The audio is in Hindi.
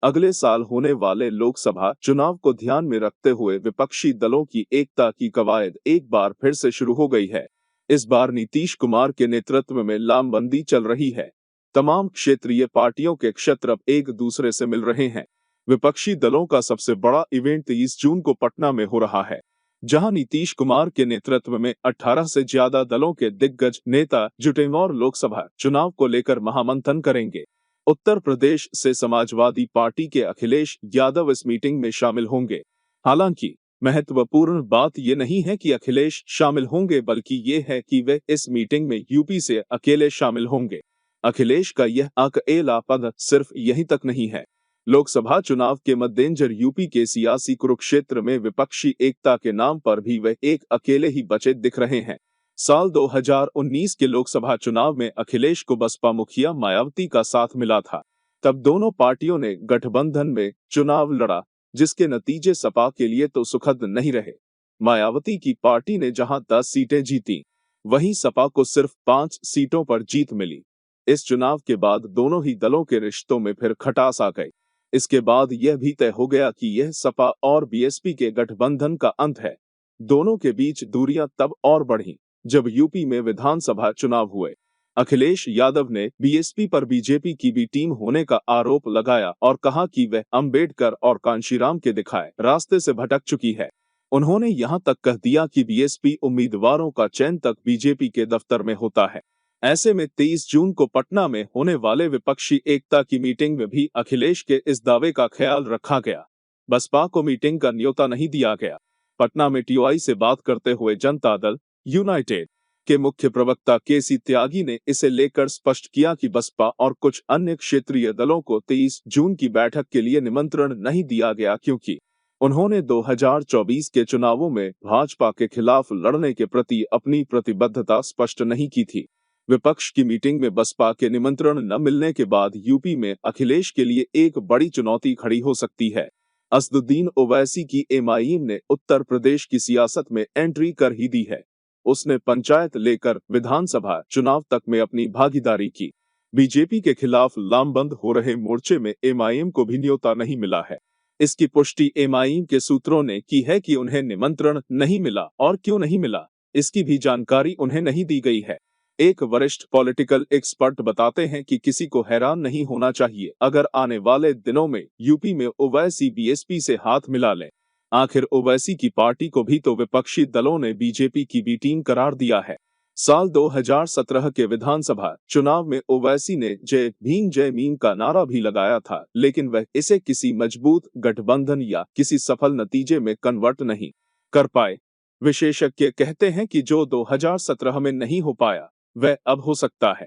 अगले साल होने वाले लोकसभा चुनाव को ध्यान में रखते हुए विपक्षी दलों की एकता की कवायद एक बार फिर से शुरू हो गई है। इस बार नीतीश कुमार के नेतृत्व में लामबंदी चल रही है। तमाम क्षेत्रीय पार्टियों के क्षत्रप एक दूसरे से मिल रहे हैं। विपक्षी दलों का सबसे बड़ा इवेंट 23 जून को पटना में हो रहा है, जहां नीतीश कुमार के नेतृत्व में 18 से ज्यादा दलों के दिग्गज नेता जुटेंगे और लोकसभा चुनाव को लेकर महामंथन करेंगे। उत्तर प्रदेश से समाजवादी पार्टी के अखिलेश यादव इस मीटिंग में शामिल होंगे। हालांकि महत्वपूर्ण बात ये नहीं है कि अखिलेश शामिल होंगे, बल्कि ये है कि वे इस मीटिंग में यूपी से अकेले शामिल होंगे। अखिलेश का यह अकेला पद सिर्फ यहीं तक नहीं है। लोकसभा चुनाव के मद्देनजर यूपी के सियासी कुरुक्षेत्र में विपक्षी एकता के नाम पर भी वे एक अकेले ही बचे दिख रहे हैं। साल 2019 के लोकसभा चुनाव में अखिलेश को बसपा मुखिया मायावती का साथ मिला था। तब दोनों पार्टियों ने गठबंधन में चुनाव लड़ा, जिसके नतीजे सपा के लिए तो सुखद नहीं रहे। मायावती की पार्टी ने जहां 10 सीटें जीती, वहीं सपा को सिर्फ 5 सीटों पर जीत मिली। इस चुनाव के बाद दोनों ही दलों के रिश्तों में फिर खटास आ गई। इसके बाद यह भी तय हो गया कि यह सपा और बीएसपी के गठबंधन का अंत है। दोनों के बीच दूरियां तब और बढ़ी जब यूपी में विधानसभा चुनाव हुए। अखिलेश यादव ने बीएसपी पर बीजेपी की भी टीम होने का आरोप लगाया और कहा कि वह अंबेडकर और कांशीराम के दिखाए रास्ते से भटक चुकी है। उन्होंने यहां तक कह दिया कि बीएसपी उम्मीदवारों का चयन तक बीजेपी के दफ्तर में होता है। ऐसे में 23 जून को पटना में होने वाले विपक्षी एकता की मीटिंग में भी अखिलेश के इस दावे का ख्याल रखा गया। बसपा को मीटिंग का न्योता नहीं दिया गया। पटना में टीआई से बात करते हुए जनता दल यूनाइटेड के मुख्य प्रवक्ता केसी त्यागी ने इसे लेकर स्पष्ट किया कि बसपा और कुछ अन्य क्षेत्रीय दलों को 23 जून की बैठक के लिए निमंत्रण नहीं दिया गया, क्योंकि उन्होंने 2024 के चुनावों में भाजपा के खिलाफ लड़ने के प्रति अपनी प्रतिबद्धता स्पष्ट नहीं की थी। विपक्ष की मीटिंग में बसपा के निमंत्रण न मिलने के बाद यूपी में अखिलेश के लिए एक बड़ी चुनौती खड़ी हो सकती है। असदुद्दीन ओवैसी की एमआईएम ने उत्तर प्रदेश की सियासत में एंट्री कर ही दी है। उसने पंचायत लेकर विधानसभा चुनाव तक में अपनी भागीदारी की। बीजेपी के खिलाफ लामबंद हो रहे मोर्चे में एमआईएम को भी न्योता नहीं मिला है। इसकी पुष्टि एमआईएम के सूत्रों ने की है कि उन्हें निमंत्रण नहीं मिला और क्यों नहीं मिला, इसकी भी जानकारी उन्हें नहीं दी गई है। एक वरिष्ठ पॉलिटिकल एक्सपर्ट बताते हैं कि किसी को हैरान नहीं होना चाहिए अगर आने वाले दिनों में यूपी में ओवैसी बीएसपी से हाथ मिला लें। आखिर ओवैसी की पार्टी को भी तो विपक्षी दलों ने बीजेपी की बी टीम करार दिया है। साल 2017 के विधानसभा चुनाव में ओवैसी ने जय भीम का नारा भी लगाया था, लेकिन वह इसे किसी मजबूत गठबंधन या किसी सफल नतीजे में कन्वर्ट नहीं कर पाए। विशेषज्ञ कहते हैं कि जो 2017 में नहीं हो पाया, वह अब हो सकता है।